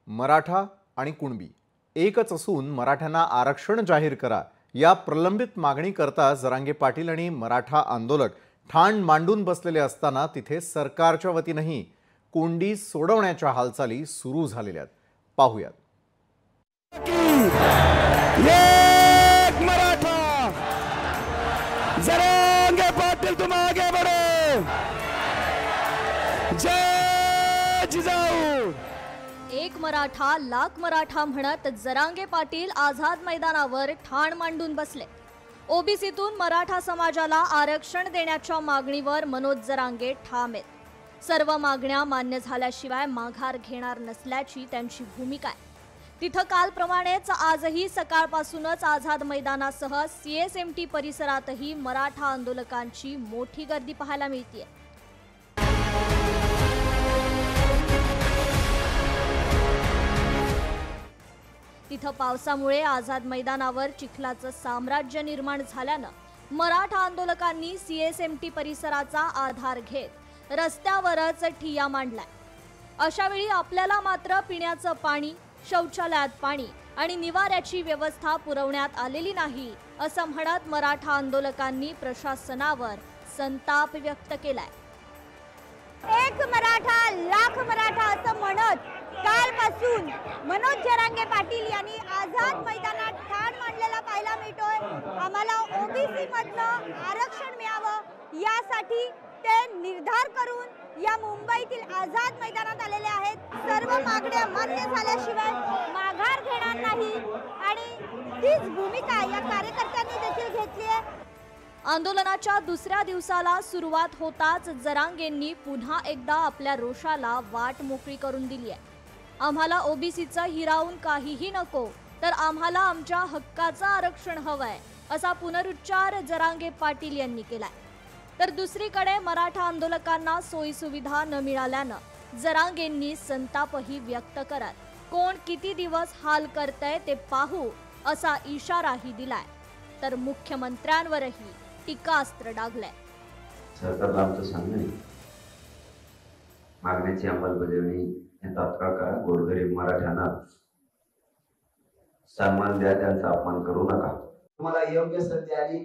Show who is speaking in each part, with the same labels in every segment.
Speaker 1: मराठा आणि कुणबी एकच असून मराठ्यांना आरक्षण जाहीर करा या प्रलंबित मागणी करता जरांगे पाटील आणि मराठा आंदोलक ठाण मांडून बसलेले असताना तिथे सरकारच्या वतीनेही कोंडी सोडवण्याच्या हालचाली सुरू झालेल्या आहेत। पाहूयात।
Speaker 2: एक मराठा जरांगे पाटील तुम आगे बढ़ो। जय जिजाऊ।
Speaker 3: एक मराठा लाख मराठा म्हणत जरांगे पाटील आझाद मैदानावर ठाण मांडून बसले। ओबीसीतून मराठा समाजाला आरक्षण देण्याच्या मागणीवर मनोज जरांगे ठाम आहेत। सर्व मागण्या मान्य झाल्याशिवाय माघार घेणार नसल्याची त्यांची भूमिका आहे। तिथं कालप्रमाणेच आजही सकाळपासूनच आझाद मैदानासह सीएसएमटी परिसरातही मराठा आंदोलकांची मोठी गर्दी पाहायला मिळते। तिथं पावसामुळे आझाद मैदानावर चिखलाचं साम्राज्य निर्माण झाल्यानं मराठा आंदोलकांनी सीएसएमटी परिसराचा आधार घेत रस्त्यावरच ठिय्या मांडलाय। अशावेळी आपल्याला मात्र पिण्याचं पाणी, शौचालयात पाणी आणि निवाऱ्याची व्यवस्था पुरवण्यात आलेली नाही असं म्हणत मराठा आंदोलकांनी प्रशासनावर संताप व्यक्त केलाय।
Speaker 4: एक मराठा लाख मराठा असं म्हणत कालपासून मनोज जरांगे पाटील यांनी आझाद मैदानात ठाण मांडलेला पाहायला मिळतोय। आम्हाला ओबीसी मधनं आरक्षण मिळावं यासाठी ते निर्धार करून या मुंबईतील आझाद मैदानात आलेले आहेत। सर्व मागण्या मान्य झाल्याशिवाय माघार घेणार नाही आणि तीच भूमिका या कार्यकर्त्यांनी देखील घेतली आहे।
Speaker 3: आंदोलनाच्या दुसऱ्या दिवसाला सुरुवात होताच जरांगेंनी पुन्हा एकदा आपल्या रोषाला वाट मोकळी करून दिली आहे। आम्हाला ओबीसीचं हिरावून काहीही नको, तर आम्हाला आमच्या हक्काचं आरक्षण हवंय असा पुनरुच्चार जरांगे पाटील यांनी केलाय। तर दुसरीकडे मराठा आंदोलकांना सोयी सुविधा न मिळाल्यानं जरांगेंनी संतापही व्यक्त करत कोण किती दिवस हाल करतंय ते पाहू असा इशाराही दिलाय। तर मुख्यमंत्र्यांवरही टीकास्त्र डागलंय।
Speaker 5: सरकारला आमचं सांगणं आहे, मागण्याची अंमलबजावणी तात्काळ करा। गोरगरीब मराठ्यांना सन्मान द्या, त्यांचा अपमान करू नका। तुम्हाला योग्य संधी आली,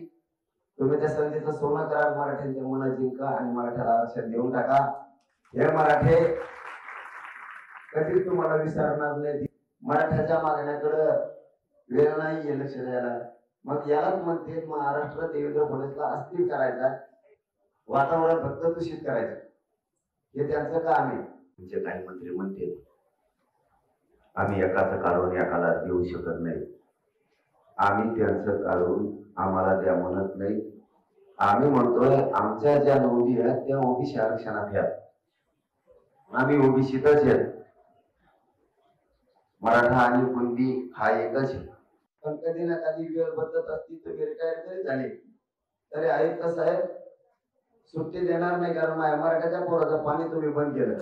Speaker 5: तुम्ही त्या संधीचं सोनं करा, मराठ्यांच्या मनं जिंका आणि मराठ्याला आरक्षण देऊन टाका। हे मराठे कधीच तुम्हाला विसरणार नाही। मराठ्याच्या मागण्याकडे वेळ नाही लक्ष द्यायला। मग यालाच म्हणते महाराष्ट्र देवेंद्र फडणवीसला अस्थिर करायचा, वातावरण फक्त दूषित करायचं, हे त्यांचं काम आहे। म्हणजे काही मंत्री म्हणते आम्ही एकाचं काढून एकाला देऊ शकत नाही, आम्ही त्यांचं काढून आम्हाला द्या म्हणत नाही। आम्ही म्हणतोय आमच्या ज्या नोंदी आहेत त्या ओबीसी आरक्षणात आहेत, आम्ही ओबीसीतच आहेत। मराठा आणि कुणबी हा एकच आहे। पण कधी ना कधी वेळ बदलत असती, तुम्ही रिटायर जरी झाले तरी आयुक्त साहेब सुट्टी देणार नाही, कारण मराठ्याच्या पोराचं पाणी तुम्ही बंद केलं।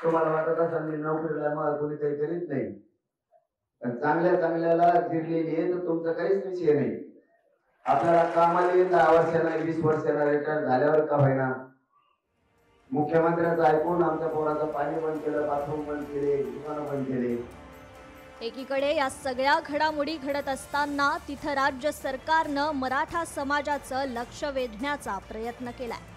Speaker 5: तुम्हाला वाटत असेल मी नोकरीला मला कोणी काही करीत नाही, पण चांगल्या चांगल्याला गिरलेली आहे तर तुमचा काहीच विषय नाही। आपल्याला कामाला 10 वर्षांना 20 वर्षांना रिटायर झाल्यावर का होईना मुख्यमंत्र्यांचं ऐकून आमच्या पोराचं पाणी बंद केलं, बाथरूम बंद केले, दुकानं बंद केले।
Speaker 3: एकीकडे या सगळ्या घडामोडी घडत असताना तिथं राज्य सरकारनं मराठा समाजाचं लक्ष वेधण्याचा प्रयत्न केलाय।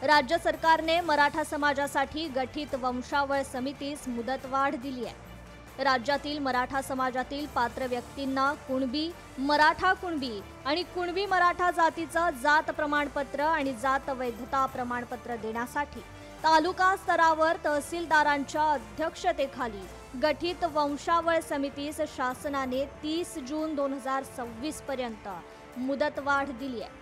Speaker 3: राज्य सरकारने मराठा समाजासाठी गठीत वंशावळ समितीस मुदतवाढ दिली आहे। राज्यातील मराठा समाजातील पात्र व्यक्तींना कुणबी, मराठा कुणबी आणि कुणबी मराठा जातीचं जात प्रमाणपत्र आणि जात वैधता प्रमाणपत्र देण्यासाठी तालुका स्तरावर तहसीलदारांच्या अध्यक्षतेखाली गठीत वंशावळ समितीस शासनाने 30 जून 2026 पर्यंत मुदतवाढ दिली आहे।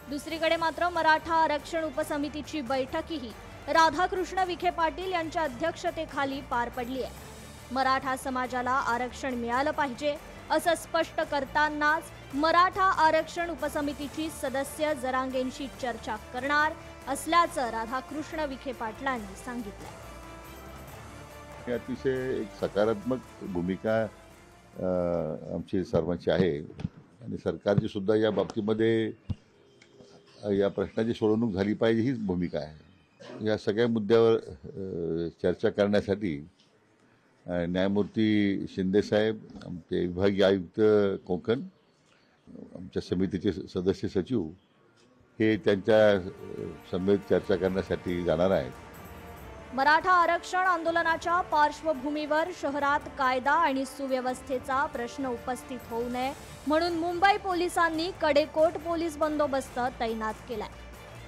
Speaker 3: दुसरीकडे मात्र मराठा आरक्षण उपसमितीची बैठकही राधाकृष्ण विखे पाटील यांच्या अध्यक्षतेखाली पार पडली आहे। मराठा समाजाला आरक्षण मिळालं पाहिजे असं स्पष्ट करतानाच मराठा आरक्षण उपसमितीची सदस्य जरांगेंशी चर्चा करणार असल्याचं राधाकृष्ण विखे पाटलांनी सांगितलं।
Speaker 6: अतिशय एक सकारात्मक भूमिका आमची सर्वांची आहे आणि सरकारची सुद्धा या बाबतीमध्ये या प्रश्नाची सोडवणूक झाली पाहिजे हीच भूमिका आहे. या सगळ्या मुद्द्यावर चर्चा करण्यासाठी न्यायमूर्ती शिंदेसाहेब, आमचे विभागीय आयुक्त कोकण, आमच्या समितीचे सदस्य सचिव हे त्यांच्या समेत चर्चा करण्यासाठी जाणार आहेत.
Speaker 3: मराठा आरक्षण आंदोलनाच्या पार्श्वभूमीवर शहरात कायदा आणि सुव्यवस्थेचा प्रश्न उपस्थित होऊ नये म्हणून मुंबई पोलिसांनी कडेकोट पोलीस बंदोबस्त तैनात केलाय.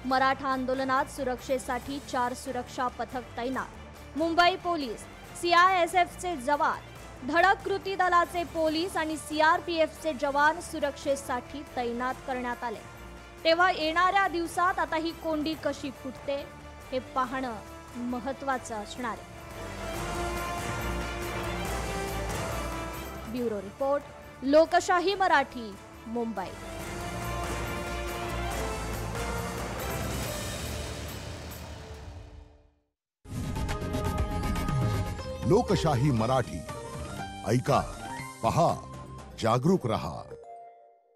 Speaker 3: मराठा आंदोलनात सुरक्षेसाठी 4 सुरक्षा पथक तैनात. मुंबई पोलीस, CISFचे जवान, धडक कृती दलाचे पोलीस आणि CRPFचे जवान सुरक्षेसाठी तैनात करण्यात आले. तेव्हा येणाऱ्या दिवसात आता ही कोंडी कशी फुटते हे पाहणं महत्त्वाचं असणार आहे. ब्युरो रिपोर्ट, लोकशाही मराठी, मुंबई.
Speaker 7: लोकशाही मराठी, ऐका, पहा, जागरूक रहा.